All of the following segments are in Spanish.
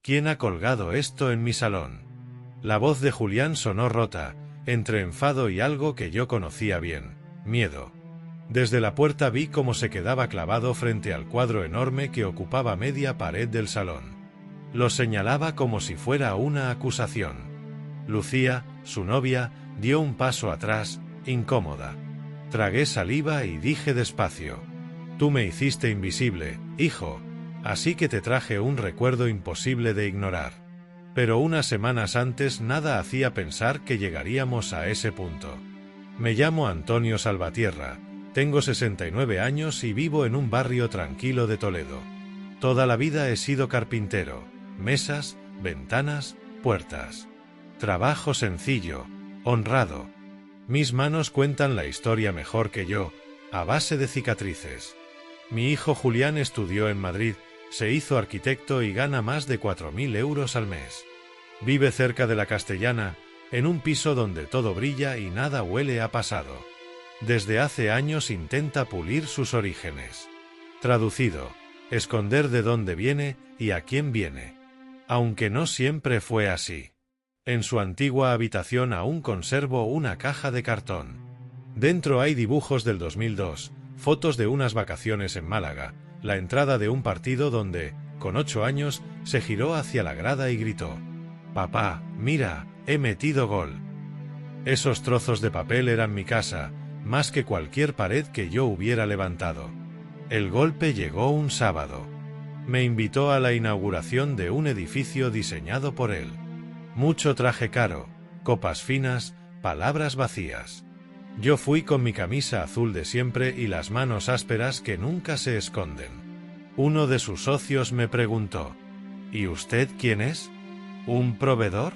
¿Quién ha colgado esto en mi salón? La voz de Julián sonó rota, entre enfado y algo que yo conocía bien, miedo. Desde la puerta vi cómo se quedaba clavado frente al cuadro enorme que ocupaba media pared del salón. Lo señalaba como si fuera una acusación. Lucía, su novia, dio un paso atrás, incómoda. Tragué saliva y dije despacio: «Tú me hiciste invisible, hijo, así que te traje un recuerdo imposible de ignorar». Pero unas semanas antes nada hacía pensar que llegaríamos a ese punto. Me llamo Antonio Salvatierra, tengo 69 años y vivo en un barrio tranquilo de Toledo. Toda la vida he sido carpintero, mesas, ventanas, puertas. Trabajo sencillo, honrado. Mis manos cuentan la historia mejor que yo, a base de cicatrices. Mi hijo Julián estudió en Madrid, se hizo arquitecto y gana más de 4.000 euros al mes. Vive cerca de la Castellana, en un piso donde todo brilla y nada huele a pasado. Desde hace años intenta pulir sus orígenes. Traducido: esconder de dónde viene y a quién viene. Aunque no siempre fue así. En su antigua habitación aún conservo una caja de cartón. Dentro hay dibujos del 2002, fotos de unas vacaciones en Málaga, la entrada de un partido donde, con 8 años, se giró hacia la grada y gritó: «Papá, mira, he metido gol». Esos trozos de papel eran mi casa, más que cualquier pared que yo hubiera levantado. El golpe llegó un sábado. Me invitó a la inauguración de un edificio diseñado por él. Mucho traje caro, copas finas, palabras vacías. Yo fui con mi camisa azul de siempre y las manos ásperas que nunca se esconden. Uno de sus socios me preguntó: «¿Y usted quién es? ¿Un proveedor?».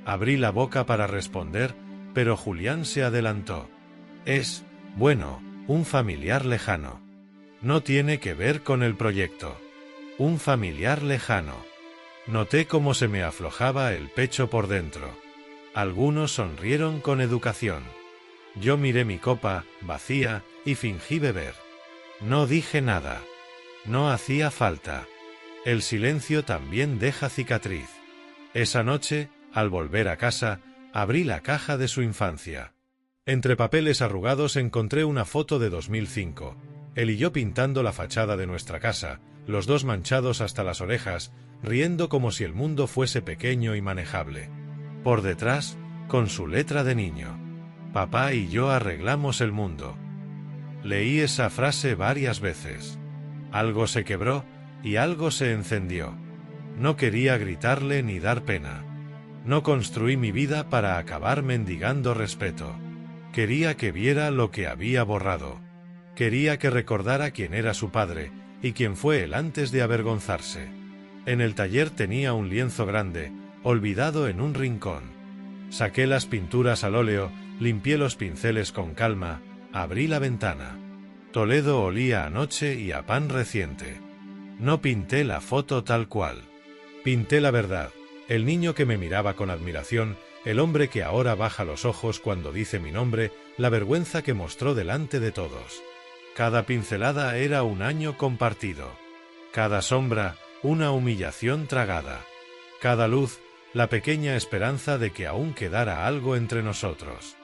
Abrí la boca para responder, pero Julián se adelantó. «Es, bueno, un familiar lejano. No tiene que ver con el proyecto. Un familiar lejano». Noté cómo se me aflojaba el pecho por dentro. Algunos sonrieron con educación. Yo miré mi copa, vacía, y fingí beber. No dije nada. No hacía falta. El silencio también deja cicatriz. Esa noche, al volver a casa, abrí la caja de su infancia. Entre papeles arrugados encontré una foto de 2005, él y yo pintando la fachada de nuestra casa, los dos manchados hasta las orejas, riendo como si el mundo fuese pequeño y manejable. Por detrás, con su letra de niño: «Papá y yo arreglamos el mundo». Leí esa frase varias veces. Algo se quebró y algo se encendió. No quería gritarle ni dar pena. No construí mi vida para acabar mendigando respeto. Quería que viera lo que había borrado. Quería que recordara quién era su padre y quién fue él antes de avergonzarse. En el taller tenía un lienzo grande, olvidado en un rincón. Saqué las pinturas al óleo, limpié los pinceles con calma, abrí la ventana. Toledo olía a noche y a pan reciente. No pinté la foto tal cual. Pinté la verdad, el niño que me miraba con admiración, el hombre que ahora baja los ojos cuando dice mi nombre, la vergüenza que mostró delante de todos. Cada pincelada era un año compartido. Cada sombra, una humillación tragada. Cada luz, la pequeña esperanza de que aún quedara algo entre nosotros.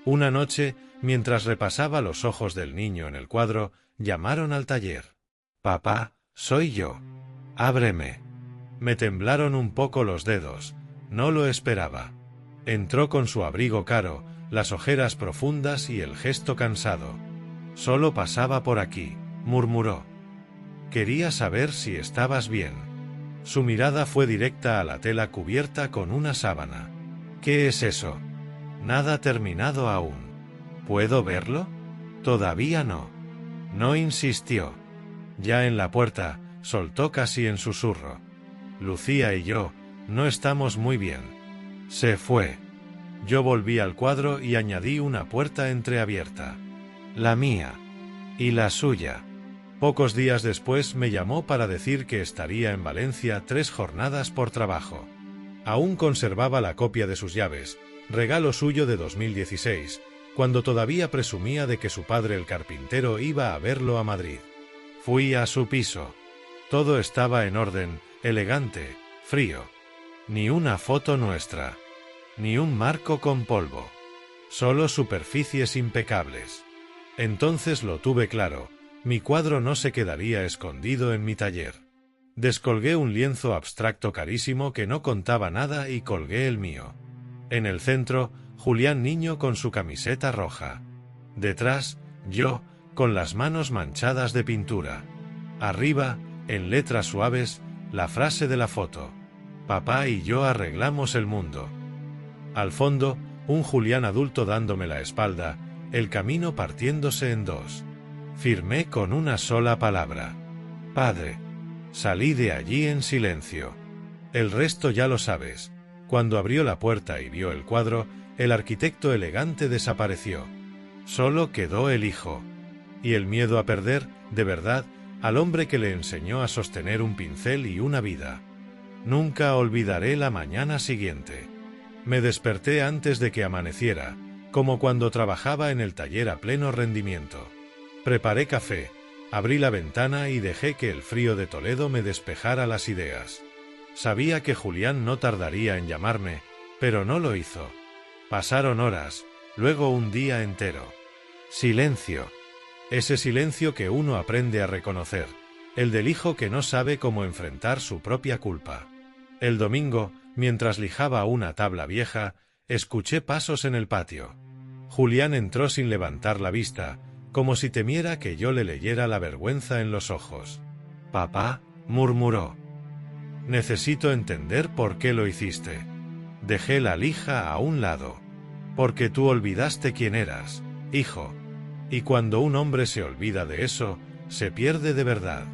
Una noche, mientras repasaba los ojos del niño en el cuadro, llamaron al taller. «Papá, soy yo. Ábreme». Me temblaron un poco los dedos, no lo esperaba. Entró con su abrigo caro, las ojeras profundas y el gesto cansado. «Solo pasaba por aquí», murmuró. «Quería saber si estabas bien». Su mirada fue directa a la tela cubierta con una sábana. «¿Qué es eso?». «Nada terminado aún». «¿Puedo verlo?». «Todavía no». No insistió. Ya en la puerta, soltó casi en susurro: «Lucía y yo, no estamos muy bien». Se fue. Yo volví al cuadro y añadí una puerta entreabierta. La mía. Y la suya. Pocos días después me llamó para decir que estaría en Valencia 3 jornadas por trabajo. Aún conservaba la copia de sus llaves, regalo suyo de 2016, cuando todavía presumía de que su padre el carpintero iba a verlo a Madrid. Fui a su piso. Todo estaba en orden, elegante, Frío. Ni una foto nuestra. Ni un marco con polvo. Solo superficies impecables. Entonces lo tuve claro, mi cuadro no se quedaría escondido en mi taller. Descolgué un lienzo abstracto carísimo que no contaba nada y colgué el mío. En el centro, Julián niño con su camiseta roja. Detrás, yo, con las manos manchadas de pintura. Arriba, en letras suaves, la frase de la foto. Papá y yo arreglamos el mundo. Al fondo, un Julián adulto dándome la espalda, el camino partiéndose en dos. Firmé con una sola palabra. Padre. Salí de allí en silencio. El resto ya lo sabes. Cuando abrió la puerta y vio el cuadro, el arquitecto elegante desapareció. Solo quedó el hijo. Y el miedo a perder, de verdad, al hombre que le enseñó a sostener un pincel y una vida. Nunca olvidaré la mañana siguiente. Me desperté antes de que amaneciera, como cuando trabajaba en el taller a pleno rendimiento. Preparé café, abrí la ventana y dejé que el frío de Toledo me despejara las ideas. Sabía que Julián no tardaría en llamarme, pero no lo hizo. Pasaron horas, luego un día entero. Silencio. Ese silencio que uno aprende a reconocer, el del hijo que no sabe cómo enfrentar su propia culpa. El domingo, mientras lijaba una tabla vieja, escuché pasos en el patio. Julián entró sin levantar la vista, como si temiera que yo le leyera la vergüenza en los ojos. «Papá», murmuró. «Necesito entender por qué lo hiciste. Dejé la lija a un lado. Porque tú olvidaste quién eras, hijo. Y cuando un hombre se olvida de eso, se pierde de verdad».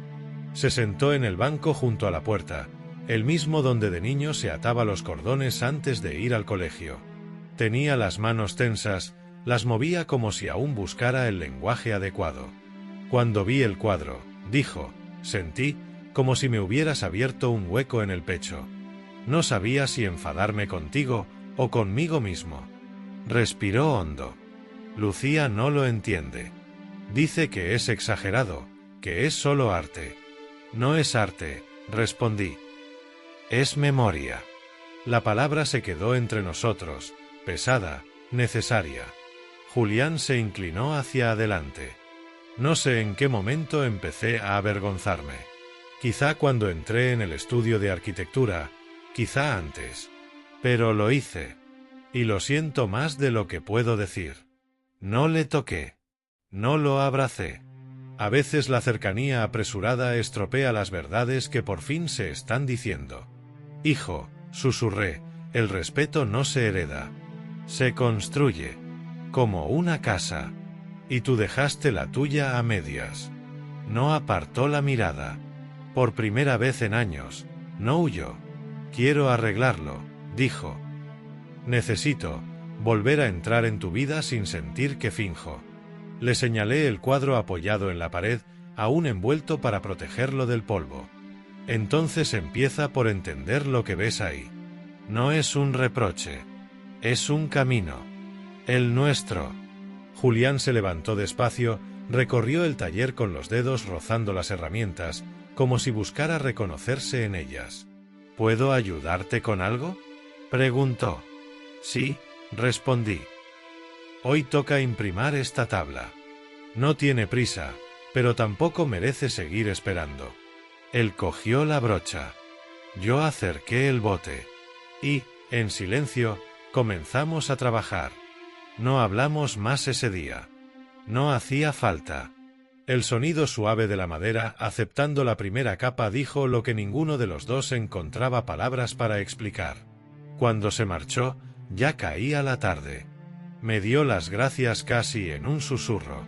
Se sentó en el banco junto a la puerta, el mismo donde de niño se ataba los cordones antes de ir al colegio. Tenía las manos tensas, las movía como si aún buscara el lenguaje adecuado. Cuando vi el cuadro, dijo, sentí como si me hubieras abierto un hueco en el pecho. No sabía si enfadarme contigo o conmigo mismo. Respiró hondo. Lucía no lo entiende. Dice que es exagerado, que es solo arte. No es arte, respondí. Es memoria. La palabra se quedó entre nosotros, pesada, necesaria. Julián se inclinó hacia adelante. No sé en qué momento empecé a avergonzarme. Quizá cuando entré en el estudio de arquitectura, quizá antes. Pero lo hice. Y lo siento más de lo que puedo decir. No le toqué. No lo abracé. A veces la cercanía apresurada estropea las verdades que por fin se están diciendo. Hijo, susurré, el respeto no se hereda. Se construye. Como una casa. Y tú dejaste la tuya a medias. No apartó la mirada. Por primera vez en años, no huyó. Quiero arreglarlo, dijo. Necesito volver a entrar en tu vida sin sentir que finjo. Le señalé el cuadro apoyado en la pared, aún envuelto para protegerlo del polvo. Entonces empieza por entender lo que ves ahí. No es un reproche. Es un camino. El nuestro. Julián se levantó despacio, recorrió el taller con los dedos rozando las herramientas, como si buscara reconocerse en ellas. ¿Puedo ayudarte con algo?, preguntó. Sí, respondí. Hoy toca imprimir esta tabla. No tiene prisa, pero tampoco merece seguir esperando. Él cogió la brocha. Yo acerqué el bote. Y, en silencio, comenzamos a trabajar. No hablamos más ese día. No hacía falta. El sonido suave de la madera, aceptando la primera capa, dijo lo que ninguno de los dos encontraba palabras para explicar. Cuando se marchó, ya caía la tarde. Me dio las gracias casi en un susurro.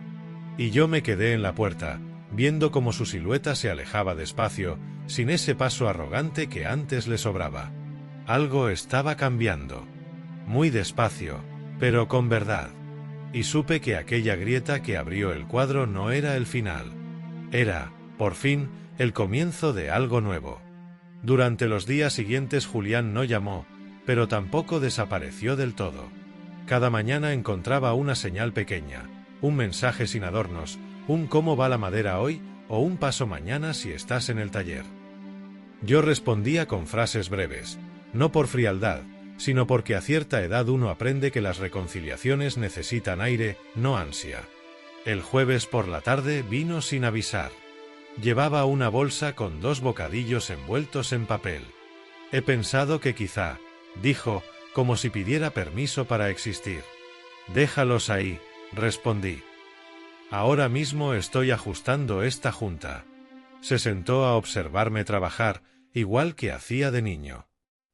Y yo me quedé en la puerta, viendo cómo su silueta se alejaba despacio, sin ese paso arrogante que antes le sobraba. Algo estaba cambiando. Muy despacio, pero con verdad. Y supe que aquella grieta que abrió el cuadro no era el final. Era, por fin, el comienzo de algo nuevo. Durante los días siguientes Julián no llamó, pero tampoco desapareció del todo. Cada mañana encontraba una señal pequeña, un mensaje sin adornos, un cómo va la madera hoy o un paso mañana si estás en el taller. Yo respondía con frases breves, no por frialdad, sino porque a cierta edad uno aprende que las reconciliaciones necesitan aire, no ansia. El jueves por la tarde vino sin avisar. Llevaba una bolsa con 2 bocadillos envueltos en papel. He pensado que quizá, dijo, como si pidiera permiso para existir. Déjalos ahí, respondí. Ahora mismo estoy ajustando esta junta. Se sentó a observarme trabajar, igual que hacía de niño.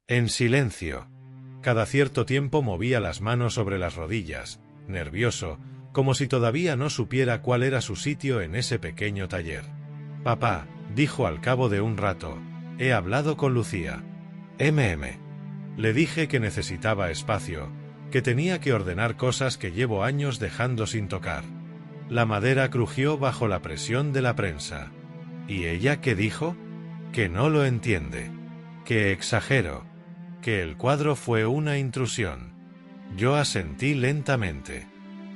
En silencio. Cada cierto tiempo movía las manos sobre las rodillas, nervioso, como si todavía no supiera cuál era su sitio en ese pequeño taller. Papá, dijo al cabo de un rato, he hablado con Lucía. Le dije que necesitaba espacio, que tenía que ordenar cosas que llevo años dejando sin tocar. La madera crujió bajo la presión de la prensa. ¿Y ella qué dijo? Que no lo entiende. Que exagero. Que el cuadro fue una intrusión. Yo asentí lentamente.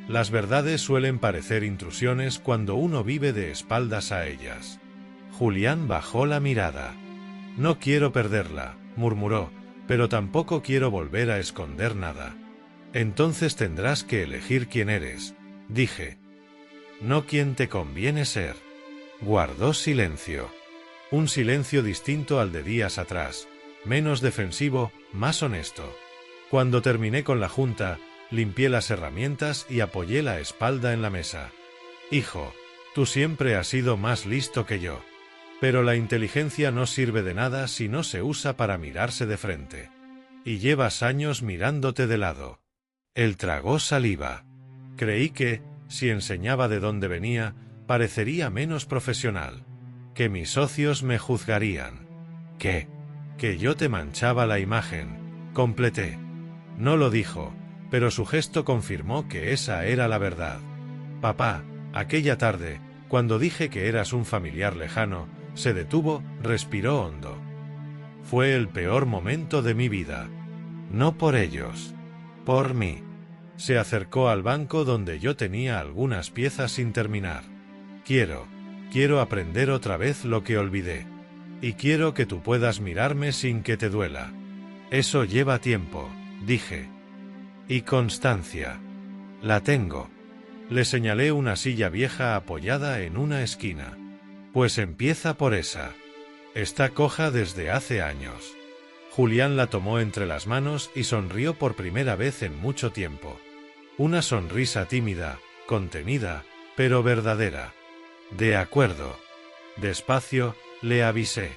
Las verdades suelen parecer intrusiones cuando uno vive de espaldas a ellas. Julián bajó la mirada. No quiero perderla, murmuró, pero tampoco quiero volver a esconder nada. Entonces tendrás que elegir quién eres, dije. No quién te conviene ser. Guardó silencio. Un silencio distinto al de días atrás, menos defensivo, más honesto. Cuando terminé con la junta, limpié las herramientas y apoyé la espalda en la mesa. Hijo, tú siempre has sido más listo que yo. Pero la inteligencia no sirve de nada si no se usa para mirarse de frente. Y llevas años mirándote de lado. Él tragó saliva. Creí que, si enseñaba de dónde venía, parecería menos profesional. Que mis socios me juzgarían. ¿Qué? Que yo te manchaba la imagen, completé. No lo dijo, pero su gesto confirmó que esa era la verdad. Papá, aquella tarde, cuando dije que eras un familiar lejano, se detuvo, respiró hondo. Fue el peor momento de mi vida. No por ellos. Por mí. Se acercó al banco donde yo tenía algunas piezas sin terminar. Quiero aprender otra vez lo que olvidé. Y quiero que tú puedas mirarme sin que te duela. Eso lleva tiempo, dije. Y constancia. La tengo. Le señalé una silla vieja apoyada en una esquina. Pues empieza por esa. Está coja desde hace años. Julián la tomó entre las manos y sonrió por primera vez en mucho tiempo. Una sonrisa tímida, contenida, pero verdadera. De acuerdo. Despacio, le avisé.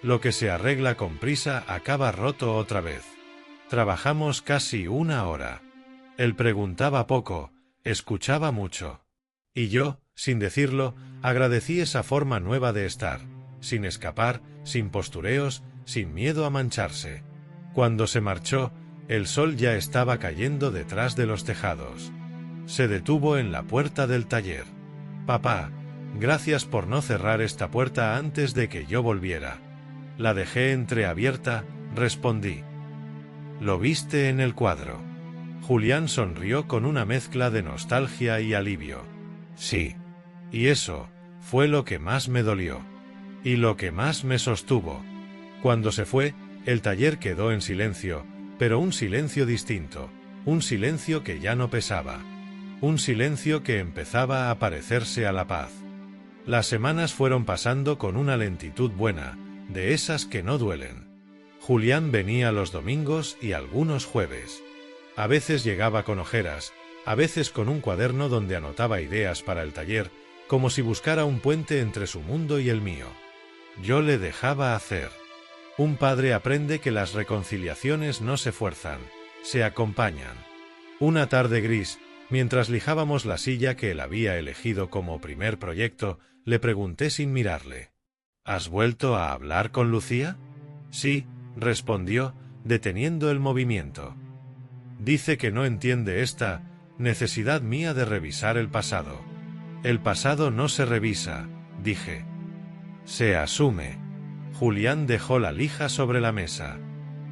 Lo que se arregla con prisa acaba roto otra vez. Trabajamos casi 1 hora. Él preguntaba poco, escuchaba mucho. Y yo, sin decirlo, agradecí esa forma nueva de estar, sin escapar, sin postureos, sin miedo a mancharse. Cuando se marchó, el sol ya estaba cayendo detrás de los tejados. Se detuvo en la puerta del taller. Papá, gracias por no cerrar esta puerta antes de que yo volviera. La dejé entreabierta, respondí. ¿Lo viste en el cuadro? Julián sonrió con una mezcla de nostalgia y alivio. Sí. Y eso fue lo que más me dolió. Y lo que más me sostuvo. Cuando se fue, el taller quedó en silencio, pero un silencio distinto, un silencio que ya no pesaba. Un silencio que empezaba a parecerse a la paz. Las semanas fueron pasando con una lentitud buena, de esas que no duelen. Julián venía los domingos y algunos jueves. A veces llegaba con ojeras, a veces con un cuaderno donde anotaba ideas para el taller, como si buscara un puente entre su mundo y el mío. Yo le dejaba hacer. Un padre aprende que las reconciliaciones no se fuerzan, se acompañan. Una tarde gris, mientras lijábamos la silla que él había elegido como primer proyecto, le pregunté sin mirarle. ¿Has vuelto a hablar con Lucía? Sí, respondió, deteniendo el movimiento. Dice que no entiende esta necesidad mía de revisar el pasado. El pasado no se revisa, dije. Se asume. Julián dejó la lija sobre la mesa.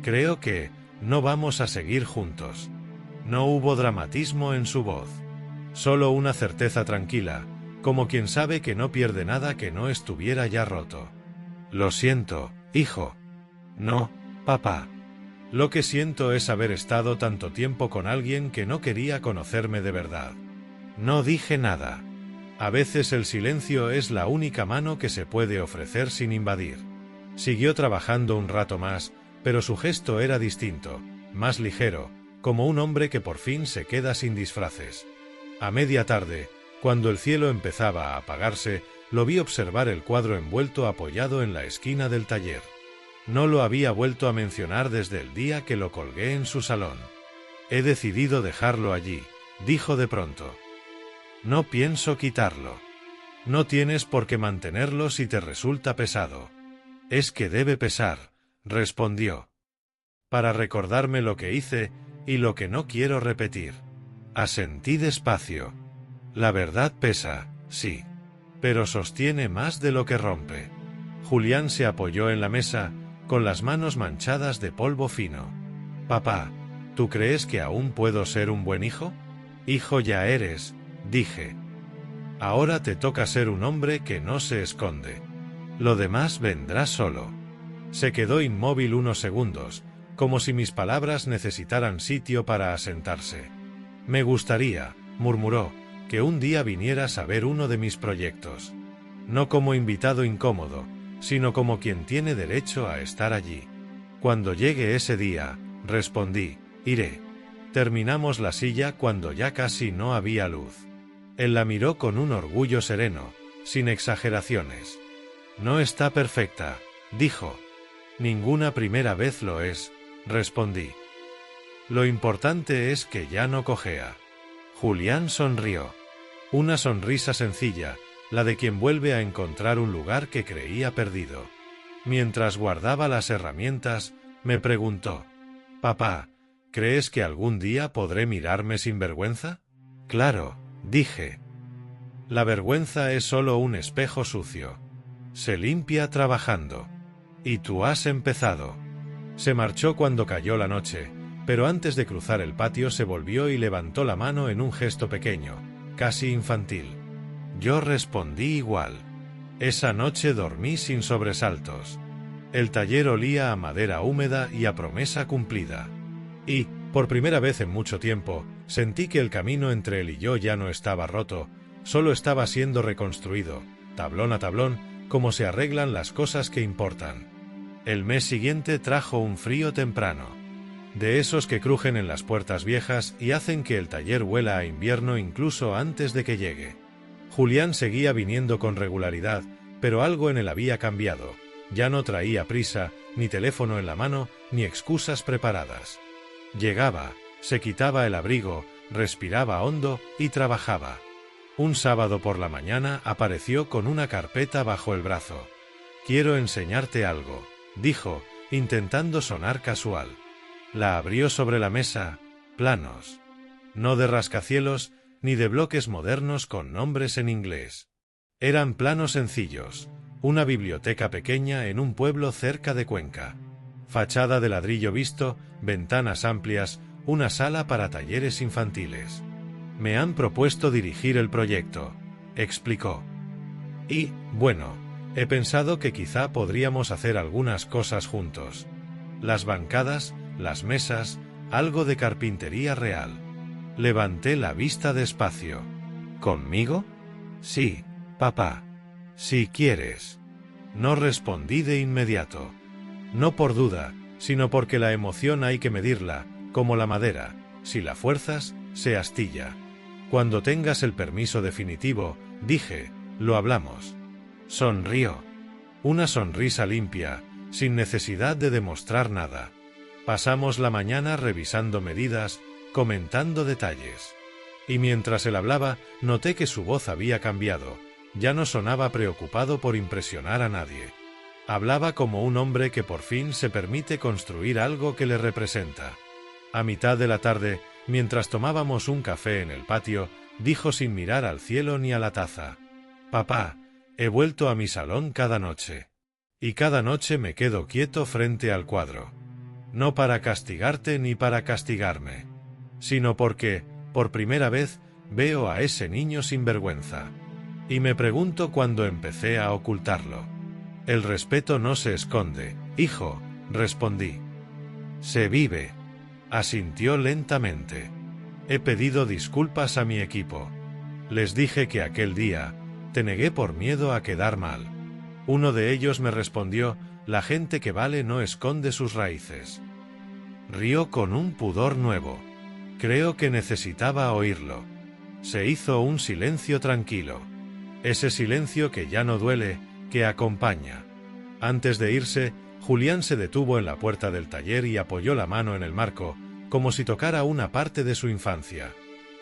Creo que no vamos a seguir juntos. No hubo dramatismo en su voz. Solo una certeza tranquila, como quien sabe que no pierde nada que no estuviera ya roto. Lo siento, hijo. No, papá. Lo que siento es haber estado tanto tiempo con alguien que no quería conocerme de verdad. No dije nada. A veces el silencio es la única mano que se puede ofrecer sin invadir. Siguió trabajando un rato más, pero su gesto era distinto, más ligero, como un hombre que por fin se queda sin disfraces. A media tarde, cuando el cielo empezaba a apagarse, lo vi observar el cuadro envuelto apoyado en la esquina del taller. No lo había vuelto a mencionar desde el día que lo colgué en su salón. He decidido dejarlo allí, dijo de pronto. No pienso quitarlo. No tienes por qué mantenerlo si te resulta pesado. Es que debe pesar, respondió. Para recordarme lo que hice y lo que no quiero repetir. Asentí despacio. La verdad pesa, sí. Pero sostiene más de lo que rompe. Julián se apoyó en la mesa, con las manos manchadas de polvo fino. Papá, ¿tú crees que aún puedo ser un buen hijo? Hijo ya eres, dije. Ahora te toca ser un hombre que no se esconde. Lo demás vendrá solo. Se quedó inmóvil unos segundos, como si mis palabras necesitaran sitio para asentarse. Me gustaría, murmuró, que un día vinieras a ver uno de mis proyectos. No como invitado incómodo, sino como quien tiene derecho a estar allí. Cuando llegue ese día, respondí, iré. Terminamos la silla cuando ya casi no había luz. Él la miró con un orgullo sereno, sin exageraciones. No está perfecta, dijo. Ninguna primera vez lo es, respondí. Lo importante es que ya no cojea. Julián sonrió. Una sonrisa sencilla, la de quien vuelve a encontrar un lugar que creía perdido. Mientras guardaba las herramientas, me preguntó: «Papá, ¿crees que algún día podré mirarme sin vergüenza?» «Claro», dije. «La vergüenza es solo un espejo sucio. Se limpia trabajando. Y tú has empezado». Se marchó cuando cayó la noche, pero antes de cruzar el patio se volvió y levantó la mano en un gesto pequeño, casi infantil. Yo respondí igual. Esa noche dormí sin sobresaltos. El taller olía a madera húmeda y a promesa cumplida. Y, por primera vez en mucho tiempo, sentí que el camino entre él y yo ya no estaba roto, solo estaba siendo reconstruido, tablón a tablón, como se arreglan las cosas que importan. El mes siguiente trajo un frío temprano, de esos que crujen en las puertas viejas y hacen que el taller huela a invierno incluso antes de que llegue. Julián seguía viniendo con regularidad, pero algo en él había cambiado. Ya no traía prisa, ni teléfono en la mano, ni excusas preparadas. Llegaba, se quitaba el abrigo, respiraba hondo y trabajaba. Un sábado por la mañana apareció con una carpeta bajo el brazo. «Quiero enseñarte algo», dijo, intentando sonar casual. La abrió sobre la mesa, planos. No de rascacielos, ni de bloques modernos con nombres en inglés. Eran planos sencillos, una biblioteca pequeña en un pueblo cerca de Cuenca. Fachada de ladrillo visto, ventanas amplias, una sala para talleres infantiles. «Me han propuesto dirigir el proyecto», explicó. «Y, bueno, he pensado que quizá podríamos hacer algunas cosas juntos. Las bancadas, las mesas, algo de carpintería real». Levanté la vista despacio. «¿Conmigo?» «Sí, papá. Si quieres». No respondí de inmediato. No por duda, sino porque la emoción hay que medirla, como la madera. Si la fuerzas, se astilla. «Cuando tengas el permiso definitivo», dije, «lo hablamos». Sonrió. Una sonrisa limpia, sin necesidad de demostrar nada. Pasamos la mañana revisando medidas, comentando detalles. Y mientras él hablaba, noté que su voz había cambiado. Ya no sonaba preocupado por impresionar a nadie. Hablaba como un hombre que por fin se permite construir algo que le representa. A mitad de la tarde, mientras tomábamos un café en el patio, dijo sin mirar al cielo ni a la taza: «Papá, he vuelto a mi salón cada noche. Y cada noche me quedo quieto frente al cuadro. No para castigarte ni para castigarme, sino porque, por primera vez, veo a ese niño sin vergüenza. Y me pregunto cuándo empecé a ocultarlo. El respeto no se esconde, hijo, respondí. Se vive. Asintió lentamente. He pedido disculpas a mi equipo. Les dije que aquel día te negué por miedo a quedar mal. Uno de ellos me respondió: la gente que vale no esconde sus raíces. Rió con un pudor nuevo. Creo que necesitaba oírlo. Se hizo un silencio tranquilo. Ese silencio que ya no duele, que acompaña. Antes de irse, Julián se detuvo en la puerta del taller y apoyó la mano en el marco, como si tocara una parte de su infancia.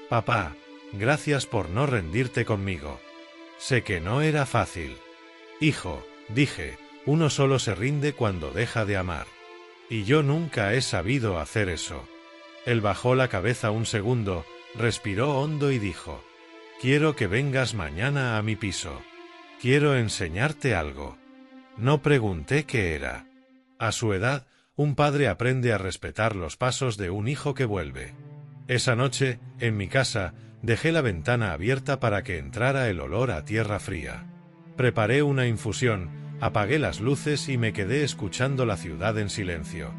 Papá, gracias por no rendirte conmigo. Sé que no era fácil. Hijo, dije, uno solo se rinde cuando deja de amar. Y yo nunca he sabido hacer eso. Él bajó la cabeza un segundo, respiró hondo y dijo: quiero que vengas mañana a mi piso. Quiero enseñarte algo. No pregunté qué era. A su edad, un padre aprende a respetar los pasos de un hijo que vuelve. Esa noche, en mi casa, dejé la ventana abierta para que entrara el olor a tierra fría. Preparé una infusión, apagué las luces y me quedé escuchando la ciudad en silencio.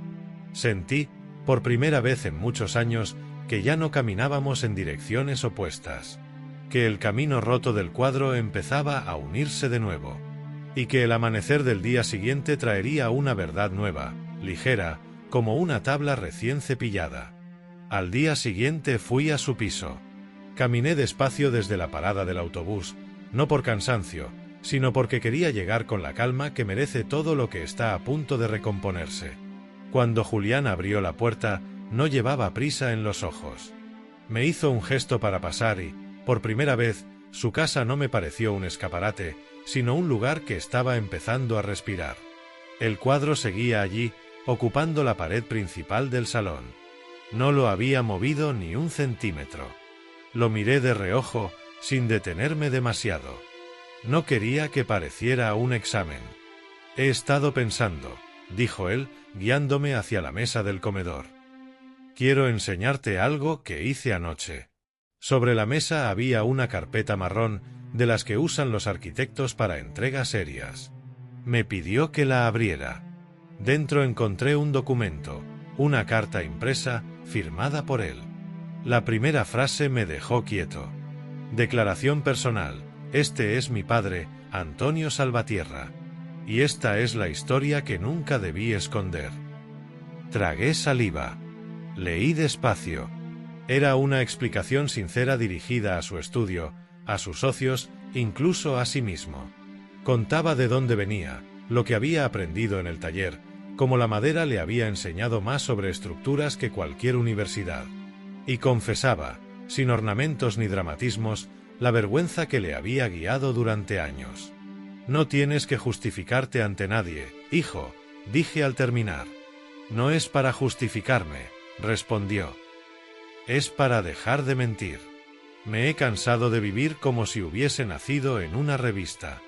Sentí, por primera vez en muchos años, que ya no caminábamos en direcciones opuestas. Que el camino roto del cuadro empezaba a unirse de nuevo. Y que el amanecer del día siguiente traería una verdad nueva, ligera, como una tabla recién cepillada. Al día siguiente fui a su piso. Caminé despacio desde la parada del autobús, no por cansancio, sino porque quería llegar con la calma que merece todo lo que está a punto de recomponerse. Cuando Julián abrió la puerta, no llevaba prisa en los ojos. Me hizo un gesto para pasar y, por primera vez, su casa no me pareció un escaparate, sino un lugar que estaba empezando a respirar. El cuadro seguía allí, ocupando la pared principal del salón. No lo había movido ni un centímetro. Lo miré de reojo, sin detenerme demasiado. No quería que pareciera un examen. He estado pensando, dijo él, guiándome hacia la mesa del comedor. Quiero enseñarte algo que hice anoche. Sobre la mesa había una carpeta marrón, de las que usan los arquitectos para entregas serias. Me pidió que la abriera. Dentro encontré un documento, una carta impresa, firmada por él. La primera frase me dejó quieto. Declaración personal. Este es mi padre, Antonio Salvatierra. Y esta es la historia que nunca debí esconder. Tragué saliva. Leí despacio. Era una explicación sincera dirigida a su estudio, a sus socios, incluso a sí mismo. Contaba de dónde venía, lo que había aprendido en el taller, cómo la madera le había enseñado más sobre estructuras que cualquier universidad. Y confesaba, sin ornamentos ni dramatismos, la vergüenza que le había guiado durante años. No tienes que justificarte ante nadie, hijo, dije al terminar. No es para justificarme, respondió. Es para dejar de mentir. Me he cansado de vivir como si hubiese nacido en una revista.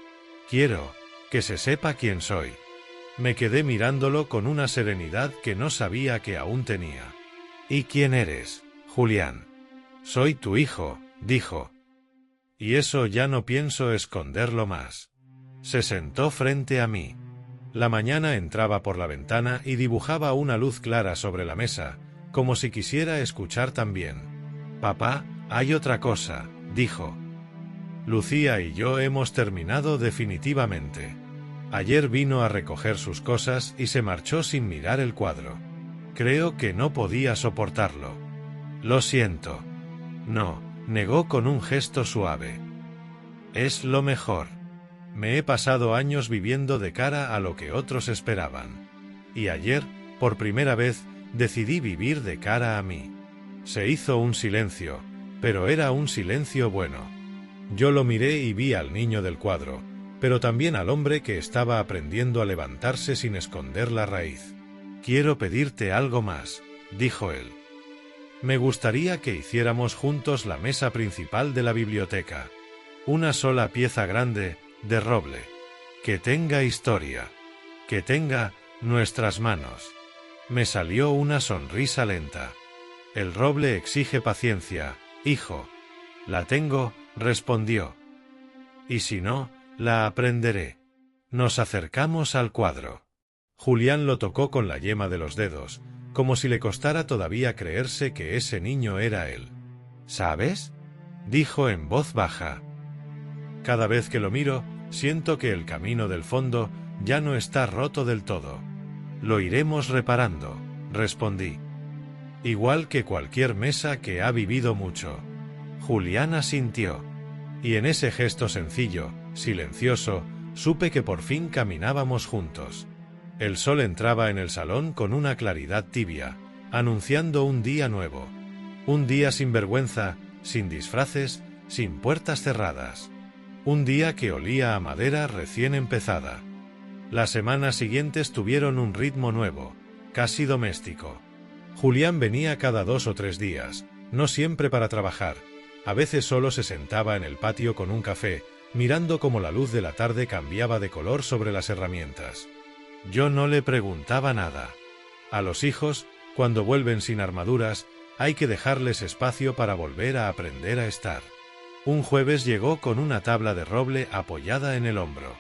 Quiero que se sepa quién soy. Me quedé mirándolo con una serenidad que no sabía que aún tenía. ¿Y quién eres, Julián? Soy tu hijo, dijo. Y eso ya no pienso esconderlo más. Se sentó frente a mí. La mañana entraba por la ventana y dibujaba una luz clara sobre la mesa, como si quisiera escuchar también. Papá, hay otra cosa, dijo. Lucía y yo hemos terminado definitivamente. Ayer vino a recoger sus cosas y se marchó sin mirar el cuadro. Creo que no podía soportarlo. Lo siento. No, negó con un gesto suave. Es lo mejor. Me he pasado años viviendo de cara a lo que otros esperaban. Y ayer, por primera vez, decidí vivir de cara a mí. Se hizo un silencio, pero era un silencio bueno. Yo lo miré y vi al niño del cuadro, pero también al hombre que estaba aprendiendo a levantarse sin esconder la raíz. Quiero pedirte algo más, dijo él. Me gustaría que hiciéramos juntos la mesa principal de la biblioteca. Una sola pieza grande, de roble. Que tenga historia. Que tenga nuestras manos. Me salió una sonrisa lenta. El roble exige paciencia, hijo. La tengo, respondió. Y si no, la aprenderé. Nos acercamos al cuadro. Julián lo tocó con la yema de los dedos, como si le costara todavía creerse que ese niño era él. ¿Sabes?, dijo en voz baja. Cada vez que lo miro, siento que el camino del fondo ya no está roto del todo. Lo iremos reparando, respondí. Igual que cualquier mesa que ha vivido mucho. Julián asintió. Y en ese gesto sencillo, silencioso, supe que por fin caminábamos juntos. El sol entraba en el salón con una claridad tibia, anunciando un día nuevo. Un día sin vergüenza, sin disfraces, sin puertas cerradas. Un día que olía a madera recién empezada. Las semanas siguientes tuvieron un ritmo nuevo, casi doméstico. Julián venía cada 2 o 3 días, no siempre para trabajar. A veces solo se sentaba en el patio con un café, mirando cómo la luz de la tarde cambiaba de color sobre las herramientas. Yo no le preguntaba nada. A los hijos, cuando vuelven sin armaduras, hay que dejarles espacio para volver a aprender a estar. Un jueves llegó con una tabla de roble apoyada en el hombro.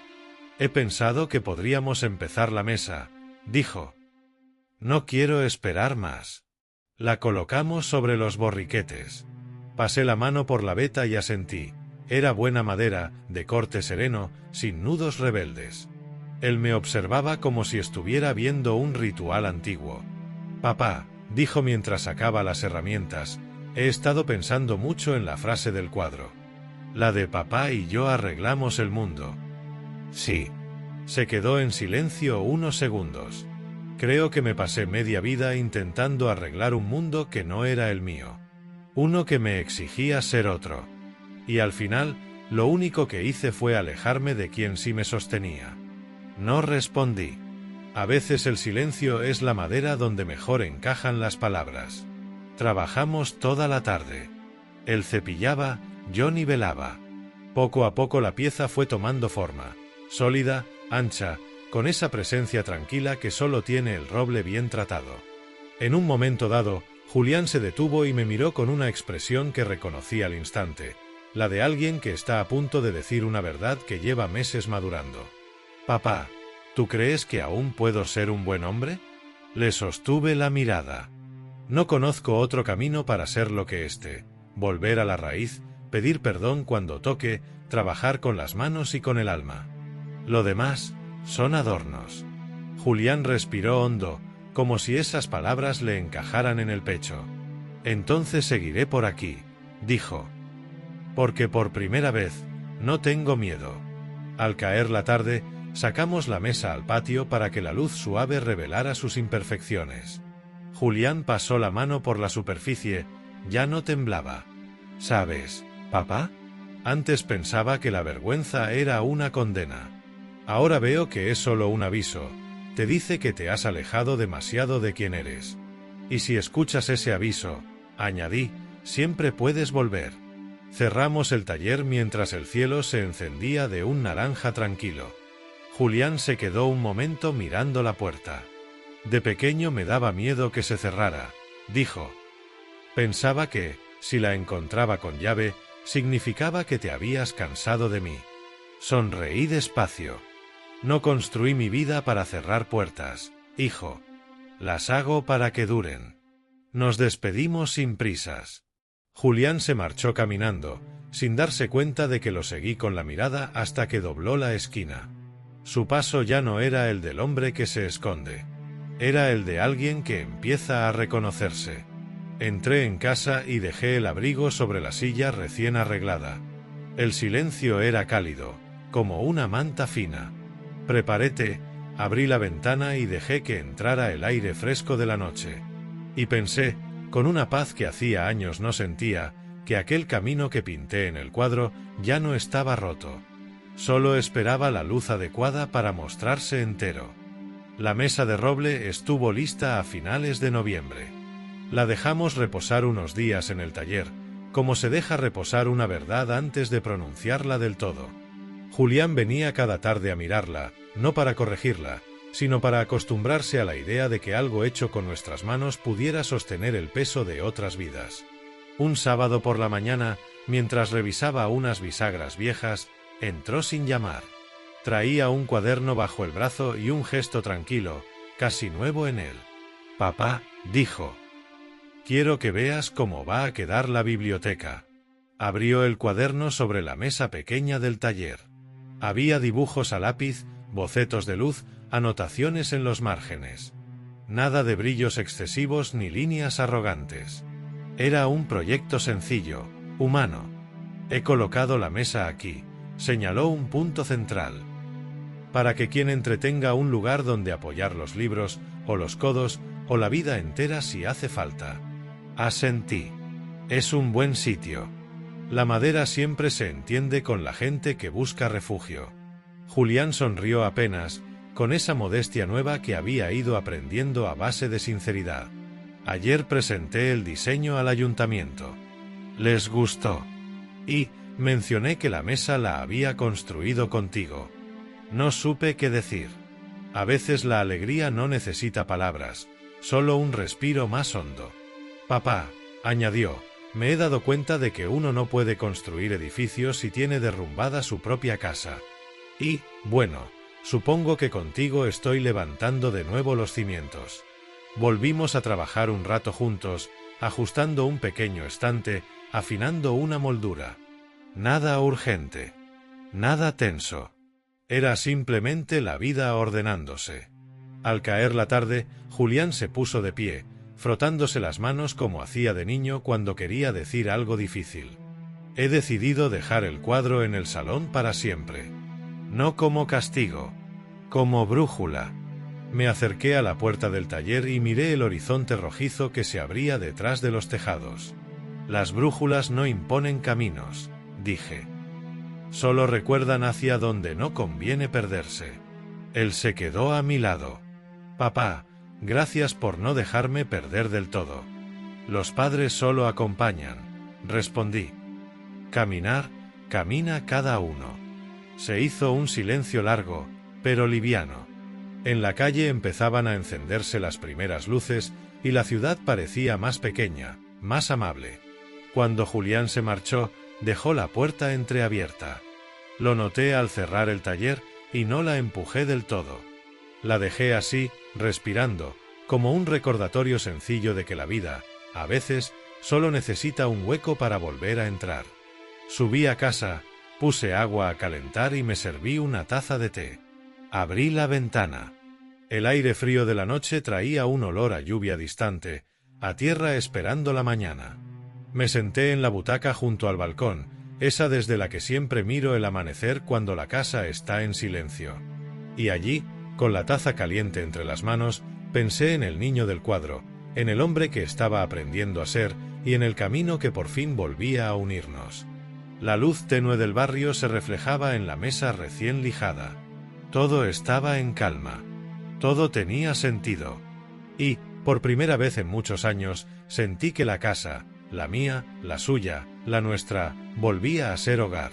He pensado que podríamos empezar la mesa, dijo. No quiero esperar más. La colocamos sobre los borriquetes. Pasé la mano por la veta y asentí. Era buena madera, de corte sereno, sin nudos rebeldes. Él me observaba como si estuviera viendo un ritual antiguo. Papá, dijo mientras sacaba las herramientas, he estado pensando mucho en la frase del cuadro. La de papá y yo arreglamos el mundo. Sí. Se quedó en silencio unos segundos. Creo que me pasé media vida intentando arreglar un mundo que no era el mío. Uno que me exigía ser otro. Y al final, lo único que hice fue alejarme de quien sí me sostenía. No respondí. A veces el silencio es la madera donde mejor encajan las palabras. Trabajamos toda la tarde. Él cepillaba, yo nivelaba. Poco a poco la pieza fue tomando forma, sólida, ancha, con esa presencia tranquila que solo tiene el roble bien tratado. En un momento dado, Julián se detuvo y me miró con una expresión que reconocí al instante, la de alguien que está a punto de decir una verdad que lleva meses madurando. Papá, ¿tú crees que aún puedo ser un buen hombre? Le sostuve la mirada. No conozco otro camino para ser lo que este, volver a la raíz, pedir perdón cuando toque, trabajar con las manos y con el alma. Lo demás son adornos. Julián respiró hondo, como si esas palabras le encajaran en el pecho. Entonces seguiré por aquí, dijo. Porque por primera vez, no tengo miedo. Al caer la tarde, sacamos la mesa al patio para que la luz suave revelara sus imperfecciones. Julián pasó la mano por la superficie, ya no temblaba. ¿Sabes, papá? Antes pensaba que la vergüenza era una condena. Ahora veo que es solo un aviso. Te dice que te has alejado demasiado de quien eres. Y si escuchas ese aviso, añadí, siempre puedes volver. Cerramos el taller mientras el cielo se encendía de un naranja tranquilo. Julián se quedó un momento mirando la puerta. De pequeño me daba miedo que se cerrara, dijo. Pensaba que, si la encontraba con llave, significaba que te habías cansado de mí. Sonreí despacio. No construí mi vida para cerrar puertas, hijo. Las hago para que duren. Nos despedimos sin prisas. Julián se marchó caminando, sin darse cuenta de que lo seguí con la mirada hasta que dobló la esquina. Su paso ya no era el del hombre que se esconde. Era el de alguien que empieza a reconocerse. Entré en casa y dejé el abrigo sobre la silla recién arreglada. El silencio era cálido, como una manta fina. Preparé té, abrí la ventana y dejé que entrara el aire fresco de la noche. Y pensé, con una paz que hacía años no sentía, que aquel camino que pinté en el cuadro ya no estaba roto. Solo esperaba la luz adecuada para mostrarse entero. La mesa de roble estuvo lista a finales de noviembre. La dejamos reposar unos días en el taller, como se deja reposar una verdad antes de pronunciarla del todo. Julián venía cada tarde a mirarla, no para corregirla, sino para acostumbrarse a la idea de que algo hecho con nuestras manos pudiera sostener el peso de otras vidas. Un sábado por la mañana, mientras revisaba unas bisagras viejas, entró sin llamar. Traía un cuaderno bajo el brazo y un gesto tranquilo, casi nuevo en él. «Papá», dijo, «quiero que veas cómo va a quedar la biblioteca». Abrió el cuaderno sobre la mesa pequeña del taller. Había dibujos a lápiz, bocetos de luz, anotaciones en los márgenes. Nada de brillos excesivos ni líneas arrogantes. Era un proyecto sencillo, humano. «He colocado la mesa aquí», señaló un punto central, «para que quien entre tenga un lugar donde apoyar los libros, o los codos, o la vida entera si hace falta». Asentí. «Es un buen sitio. La madera siempre se entiende con la gente que busca refugio». Julián sonrió apenas, con esa modestia nueva que había ido aprendiendo a base de sinceridad. «Ayer presenté el diseño al ayuntamiento. Les gustó. Y mencioné que la mesa la había construido contigo. No supe qué decir. A veces la alegría no necesita palabras, solo un respiro más hondo. Papá», añadió, «me he dado cuenta de que uno no puede construir edificios si tiene derrumbada su propia casa. Y, bueno, supongo que contigo estoy levantando de nuevo los cimientos». Volvimos a trabajar un rato juntos, ajustando un pequeño estante, afinando una moldura. Nada urgente. Nada tenso. Era simplemente la vida ordenándose. Al caer la tarde, Julián se puso de pie, frotándose las manos como hacía de niño cuando quería decir algo difícil. «He decidido dejar el cuadro en el salón para siempre. No como castigo, como brújula». Me acerqué a la puerta del taller y miré el horizonte rojizo que se abría detrás de los tejados. «Las brújulas no imponen caminos», dije. «Solo recuerdan hacia donde no conviene perderse». Él se quedó a mi lado. «Papá, gracias por no dejarme perder del todo. Los padres solo acompañan», respondí. «Caminar, camina cada uno». Se hizo un silencio largo, pero liviano. En la calle empezaban a encenderse las primeras luces y la ciudad parecía más pequeña, más amable. Cuando Julián se marchó, dejó la puerta entreabierta. Lo noté al cerrar el taller y no la empujé del todo. La dejé así, respirando, como un recordatorio sencillo de que la vida, a veces, solo necesita un hueco para volver a entrar. Subí a casa, puse agua a calentar y me serví una taza de té. Abrí la ventana. El aire frío de la noche traía un olor a lluvia distante, a tierra esperando la mañana. Me senté en la butaca junto al balcón, esa desde la que siempre miro el amanecer cuando la casa está en silencio. Y allí, con la taza caliente entre las manos, pensé en el niño del cuadro, en el hombre que estaba aprendiendo a ser y en el camino que por fin volvía a unirnos. La luz tenue del barrio se reflejaba en la mesa recién lijada. Todo estaba en calma. Todo tenía sentido. Y, por primera vez en muchos años, sentí que la casa, la mía, la suya, la nuestra, volvía a ser hogar.